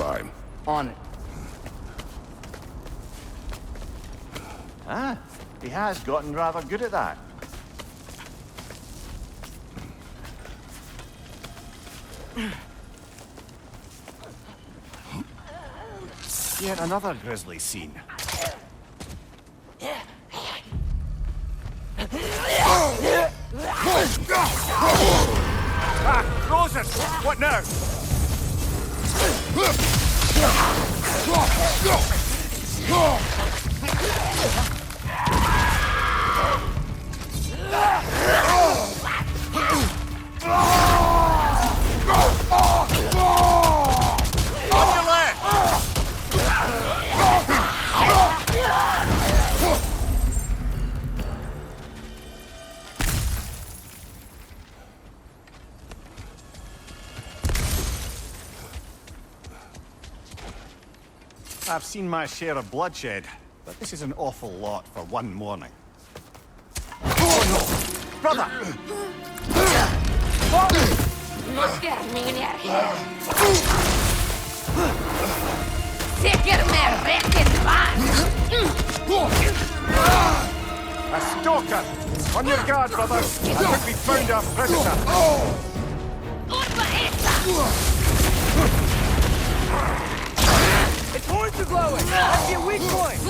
crime. On it. Ah, he has gotten rather good at that. Yet another grisly scene. Ah, Roses! What now? On your left! I've seen my share of bloodshed, but this is an awful lot for one morning. Oh no! Brother! A stalker! On your guard, brother! I think we found our predator! Its horns are glowing! That's your weak point!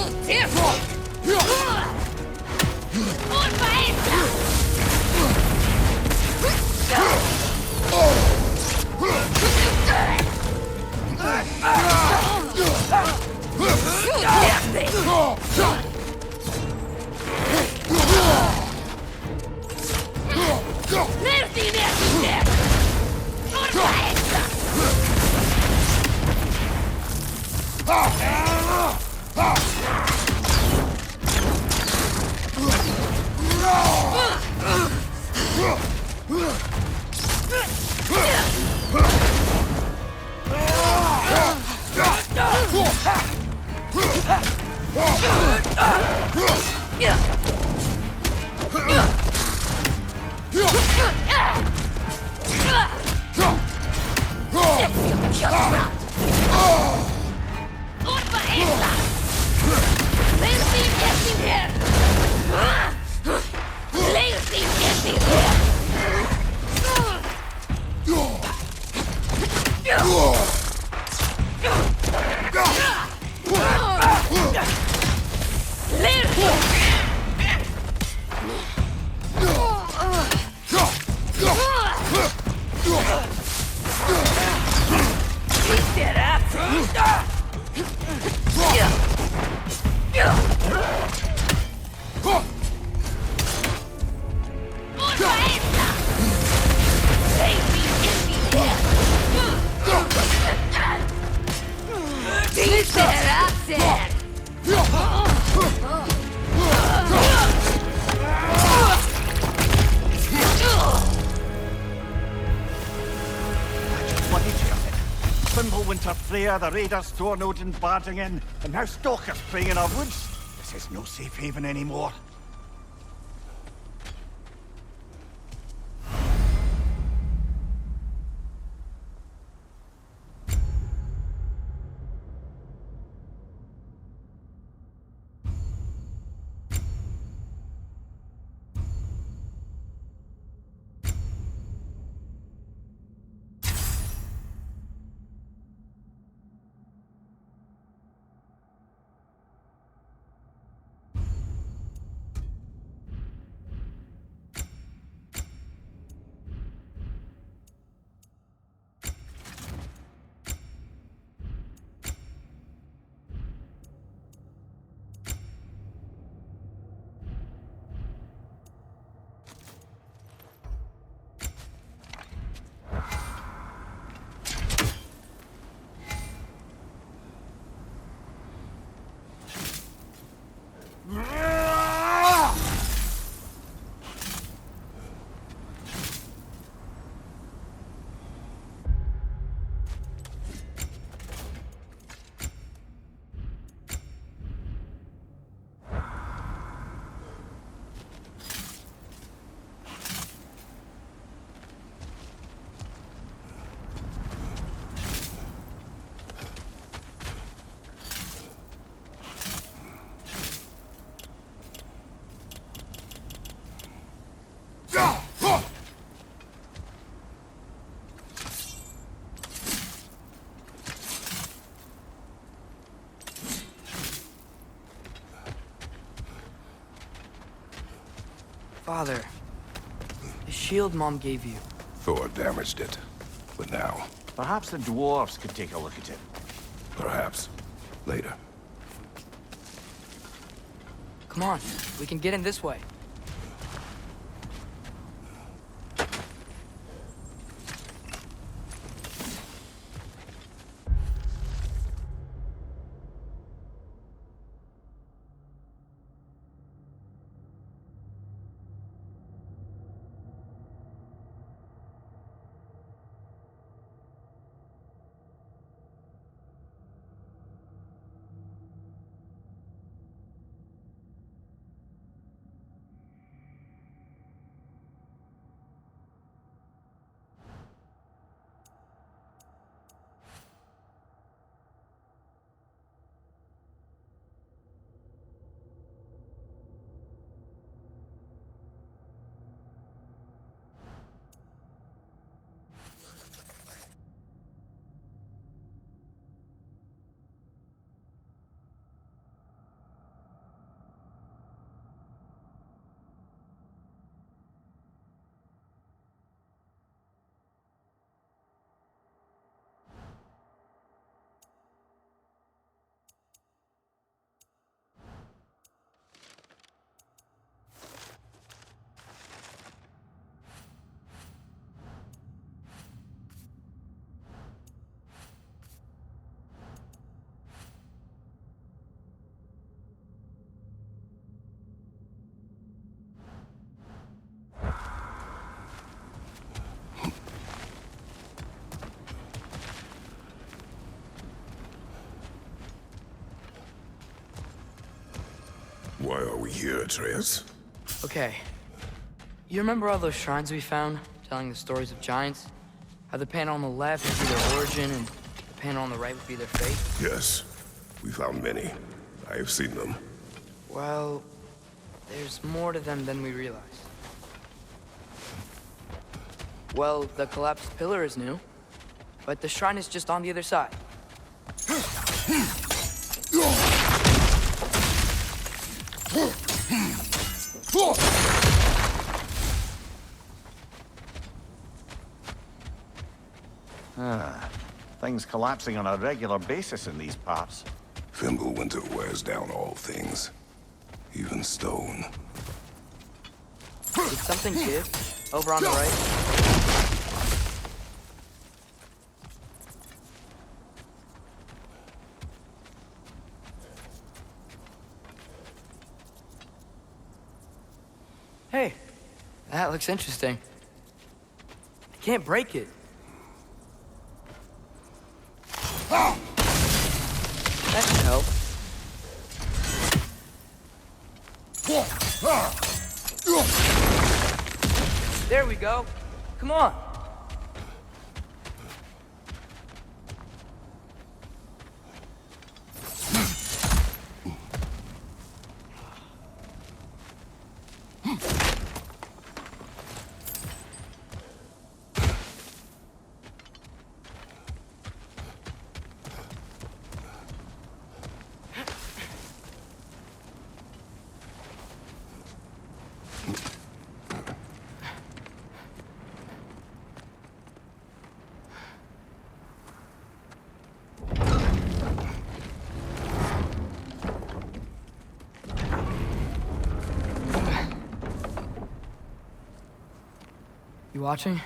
The raiders throwing Odin barging in, and now stalkers preying in our woods. This is no safe haven anymore. Father, the shield Mom gave you. Thor damaged it. But now, Perhaps the dwarves could take a look at it. perhaps, later. Come on, we can get in this way. Why are we here, Atreus? Okay. You remember all those shrines we found, telling the stories of giants? How the panel on the left would be their origin, and the panel on the right would be their fate? Yes. We found many. I have seen them. Well, there's more to them than we realize. Well, the collapsed pillar is new, but the shrine is just on the other side. Things collapsing on a regular basis in these parts. Fimbulwinter wears down all things. Even stone. Did something give? Over on the right? Hey, that looks interesting. I can't break it. That should help. There we go. Come on. You watching?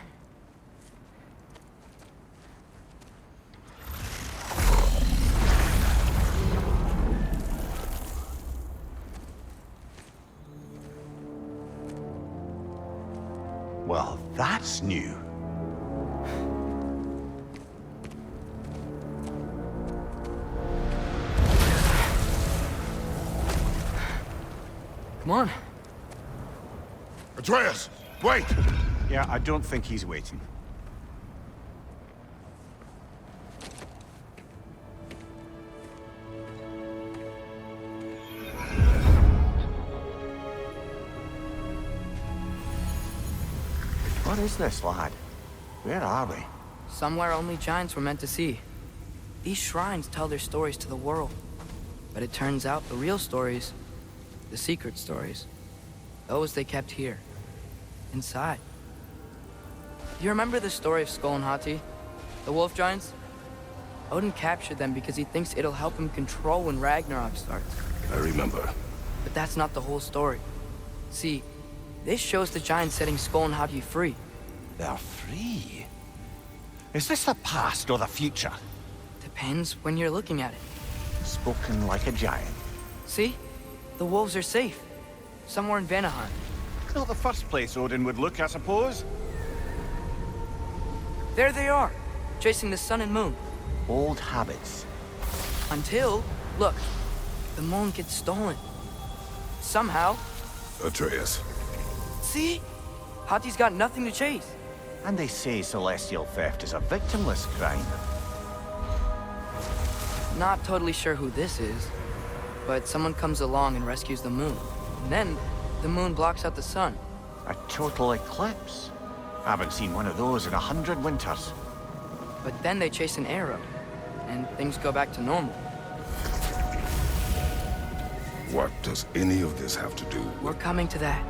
Well, that's new. Come on. Atreus! Wait! Yeah, I don't think he's waiting. What is this, lad? Where are we? Somewhere only giants were meant to see. These shrines tell their stories to the world. But it turns out the real stories, the secret stories, those they kept here. inside. You remember the story of Skull and Hati? The wolf giants? Odin captured them because he thinks it'll help him control when Ragnarok starts. I remember. But that's not the whole story. See, this shows the giants setting Skull and Hati free. They're free? Is this the past or the future? Depends when you're looking at it. Spoken like a giant. See? The wolves are safe. Somewhere in Vanaheim. Not the first place Odin would look, I suppose. There they are, chasing the sun and moon. Old habits. Until, look, the moon gets stolen. Somehow. Atreus. See? Hati's got nothing to chase. And they say celestial theft is a victimless crime. Not totally sure who this is, but someone comes along and rescues the moon. And then, the moon blocks out the sun. A total eclipse. Haven't seen one of those in 100 winters. But then they chase an arrow, and things go back to normal. What does any of this have to do with... We're coming to that.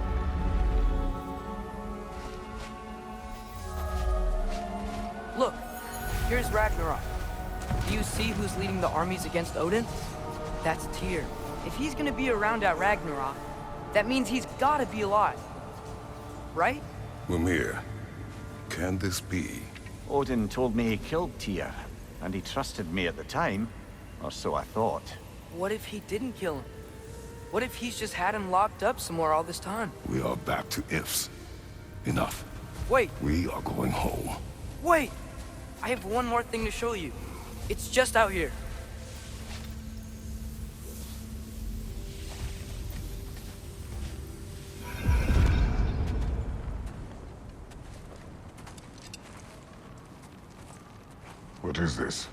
Look, here's Ragnarok. Do you see who's leading the armies against Odin? That's Tyr. If he's gonna be around at Ragnarok, that means he's gotta be alive. Right? Mimir, can this be? Odin told me he killed Tyr, and he trusted me at the time, or so I thought. What if he didn't kill him? What if he's just had him locked up somewhere all this time? We are back to ifs. Enough. Wait, We are going home. wait! I have one more thing to show you. It's just out here. What is this?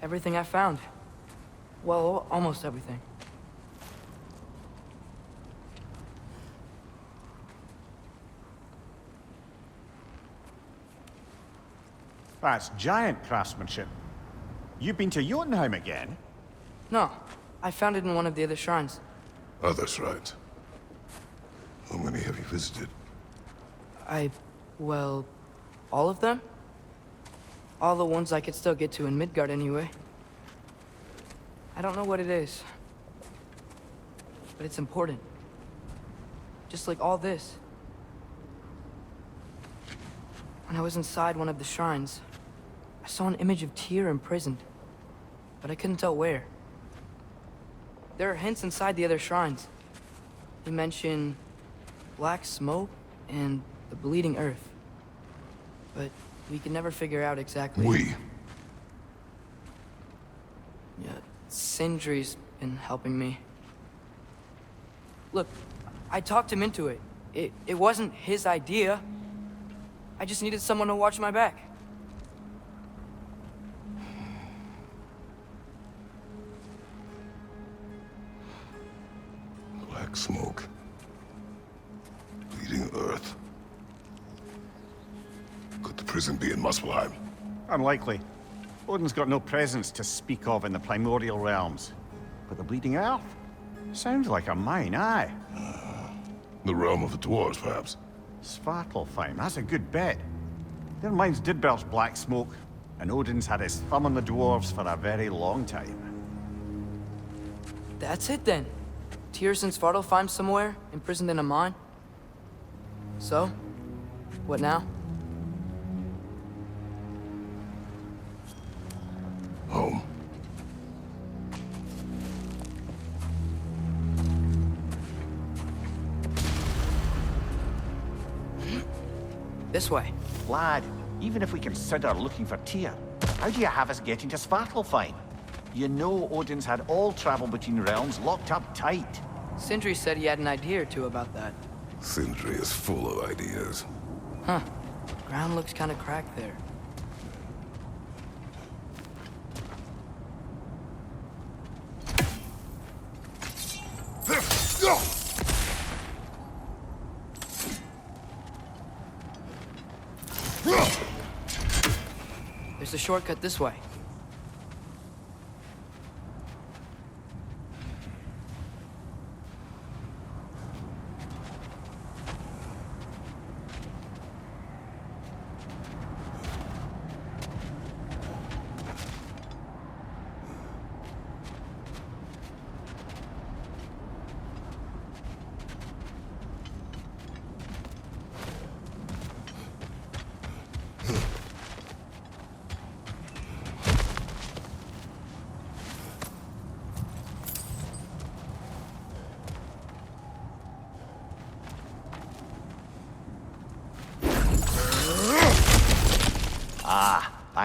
Everything I found. Well, almost everything. That's giant craftsmanship. You've been to Jotunheim again? No, I found it in one of the other shrines. Other shrines. How many have you visited? Well, all of them? All the ones I could still get to in Midgard anyway. I don't know what it is. But it's important. Just like all this. When I was inside one of the shrines, I saw an image of Tyr imprisoned. But I couldn't tell where. There are hints inside the other shrines. They mention black smoke and the bleeding earth. But we could never figure out exactly... We. Yeah, Sindri's been helping me. Look, I talked him into it. It wasn't his idea. I just needed someone to watch my back. Black smoke. Bleeding earth. Could the prison be in Muspelheim? Unlikely. Odin's got no presence to speak of in the primordial realms. But the Bleeding Earth? Sounds like a mine, aye. The realm of the dwarves, perhaps? Svartalfheim, that's a good bet. Their mines did burst black smoke, and Odin's had his thumb on the dwarves for a very long time. That's it then. Tyr's in Svartalfheim somewhere, imprisoned in a mine. So, what now? Home. This way. Lad, even if we consider looking for Tyr, how do you have us getting to Svartalfheim? You know Odin's had all travel between realms locked up tight. Sindri said he had an idea or two about that. Sindri is full of ideas. Huh. Ground looks kind of cracked there. There's a shortcut this way.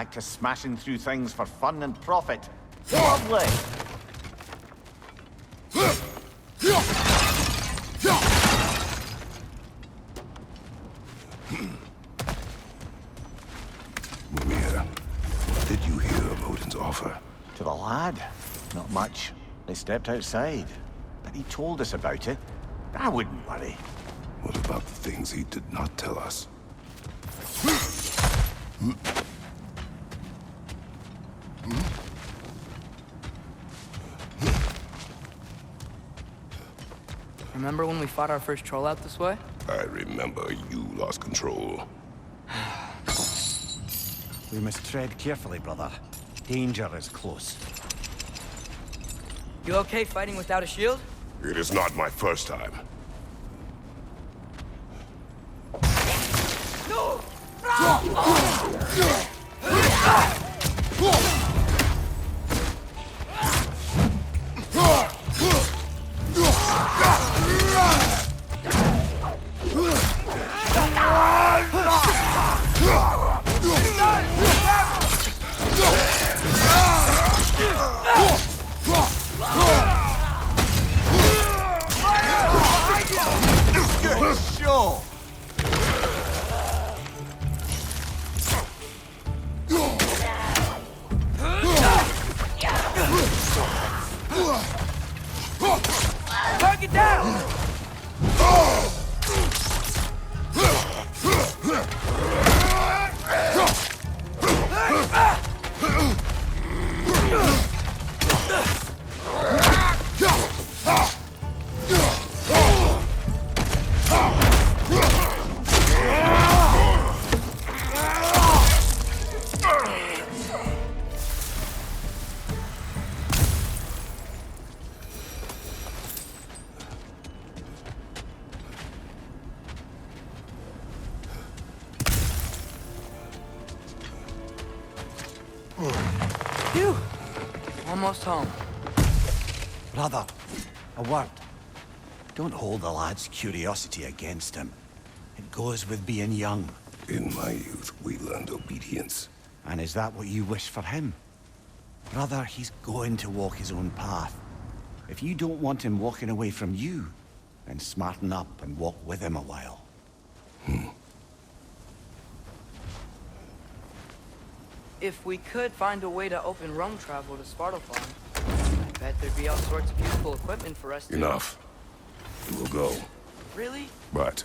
back to smashing through things for fun and profit. Lovely! Mimir, what did you hear of Odin's offer? To the lad? Not much. They stepped outside. But he told us about it. I wouldn't worry. What about the things he did not tell us? Remember when we fought our first troll out this way? I remember you lost control. We must tread carefully, brother. Danger is close. You okay fighting without a shield? It is not my first time. No! Good show! Target down! Phew! Almost home. Brother, a word. Don't hold the lad's curiosity against him. It goes with being young. In my youth, we learned obedience. And is that what you wish for him? Brother, he's going to walk his own path. If you don't want him walking away from you, then smarten up and walk with him a while. If we could find a way to open roam travel to Svartalfheim, I bet there'd be all sorts of useful equipment for us to... Enough. We will go. Really? But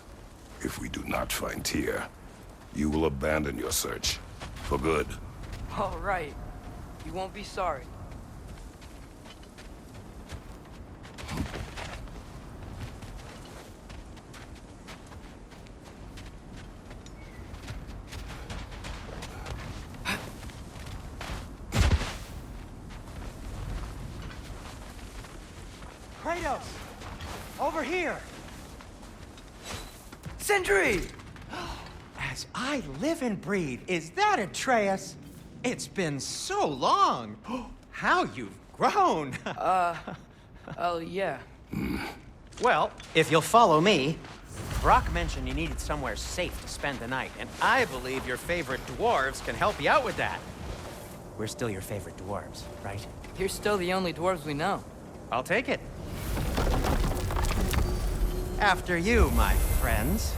if we do not find Tyr, you will abandon your search. For good. All right. You won't be sorry. Kratos! Over here! Sentry! As I live and breathe, is that Atreus? It's been so long! How you've grown! Oh, yeah. Well, if you'll follow me, Brock mentioned you needed somewhere safe to spend the night, and I believe your favorite dwarves can help you out with that. We're still your favorite dwarves, right? You're still the only dwarves we know. I'll take it. After you, my friends.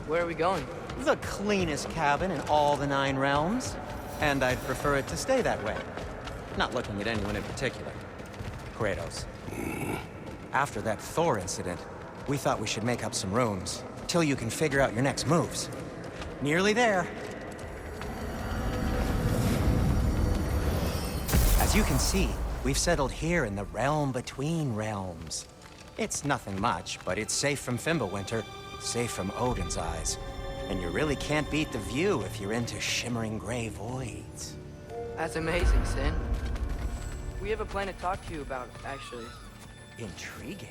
Where are we going? The cleanest cabin in all the 9 realms. And I'd prefer it to stay that way. Not looking at anyone in particular. Kratos. After that Thor incident, we thought we should make up some rooms, till you can figure out your next moves. Nearly there. As you can see, we've settled here in the realm between realms. It's nothing much, but it's safe from Fimbulwinter, safe from Odin's eyes. And you really can't beat the view if you're into shimmering gray voids. That's amazing, Sin. We have a plan to talk to you about, actually. Intriguing.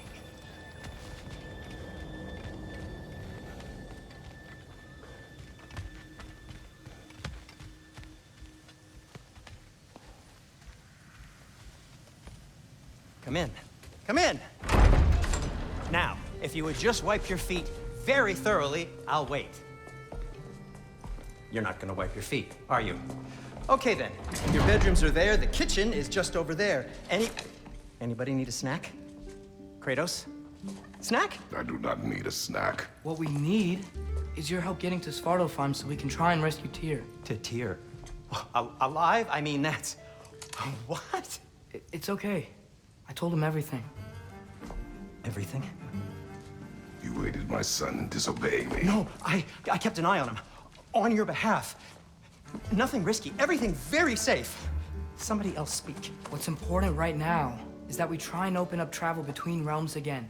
Come in. Come in! Now, if you would just wipe your feet very thoroughly, I'll wait. You're not gonna wipe your feet, are you? Okay then. Your bedrooms are there, the kitchen is just over there. Anybody need a snack? Kratos? Snack? I do not need a snack. What we need is your help getting to Svartalfheim so we can try and rescue Tyr. To Tyr. Alive? I mean, that's... What? It's okay. I told him everything. Everything? You aided my son disobeying me. No, I kept an eye on him. On your behalf. Nothing risky. Everything very safe. Somebody else speak. What's important right now is that we try and open up travel between realms again.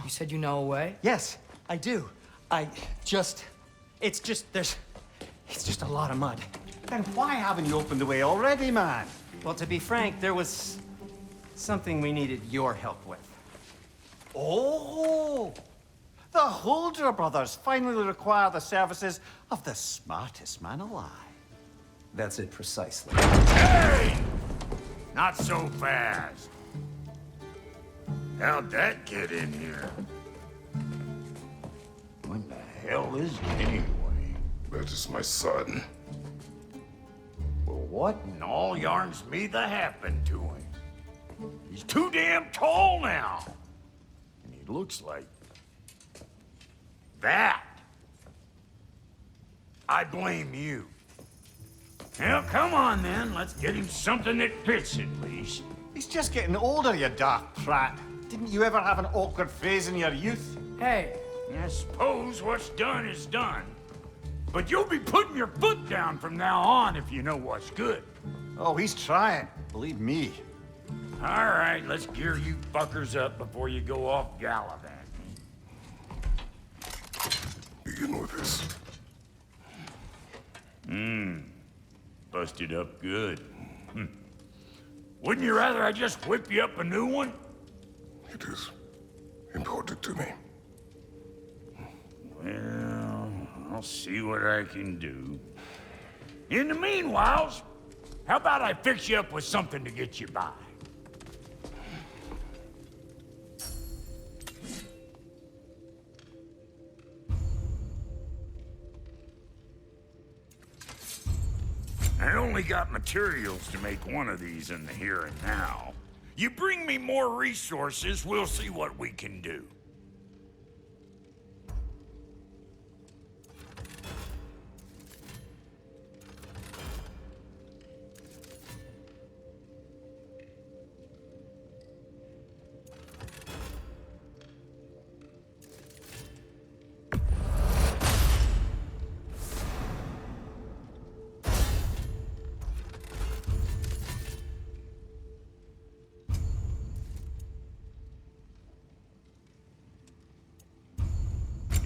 You said you know a way? Yes, I do. It's just a lot of mud. Then why haven't you opened the way already, man? Well, to be frank, there was something we needed your help with. Oh! The Holder brothers finally require the services of the smartest man alive. That's it precisely. Hey! Not so fast. How'd that get in here? What the hell is it anyway? That is my son. Well, what in all yarns me that happened to him? He's too damn tall now. And he looks like... that. I blame you. Well, come on then. Let's get him something that fits at least. He's just getting older, you dark prat. Didn't you ever have an awkward phase in your youth? Hey, I suppose what's done is done. But you'll be putting your foot down from now on if you know what's good. Oh, he's trying. Believe me. All right, let's gear you fuckers up before you go off gallivanting. Begin with this. Busted up good. Wouldn't you rather I just whip you up a new one? It is important to me. Well, I'll see what I can do. In the meanwhile, how about I fix you up with something to get you by? I only got materials to make one of these in the here and now. You bring me more resources, we'll see what we can do.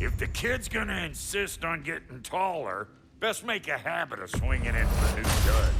If the kid's gonna insist on getting taller, best make a habit of swinging in for new duds.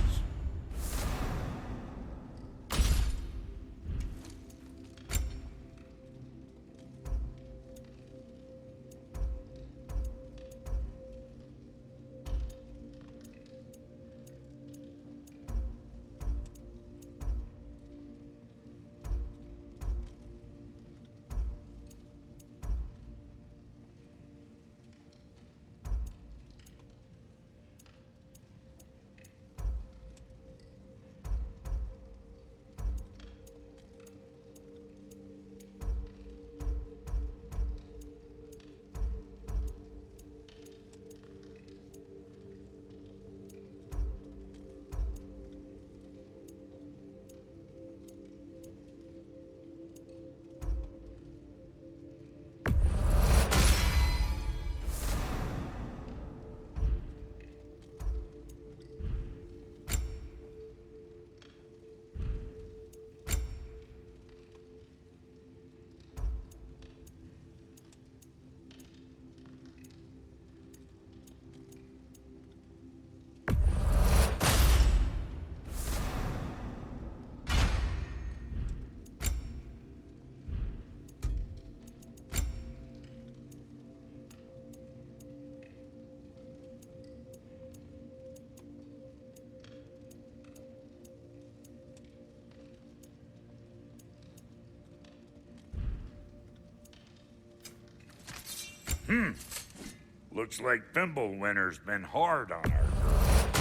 Looks like Fimbulwinter's been hard on our girl.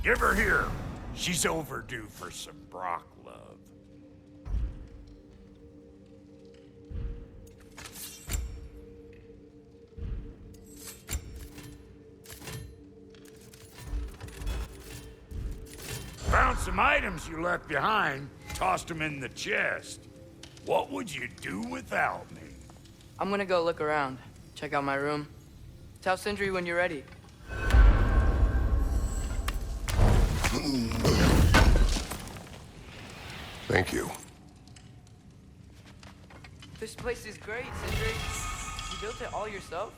Give her here. She's overdue for some Brock love. Found some items you left behind, tossed them in the chest. What would you do without me? I'm gonna go look around. Check out my room. Tell Sindri when you're ready. Thank you. This place is great, Sindri. You built it all yourself?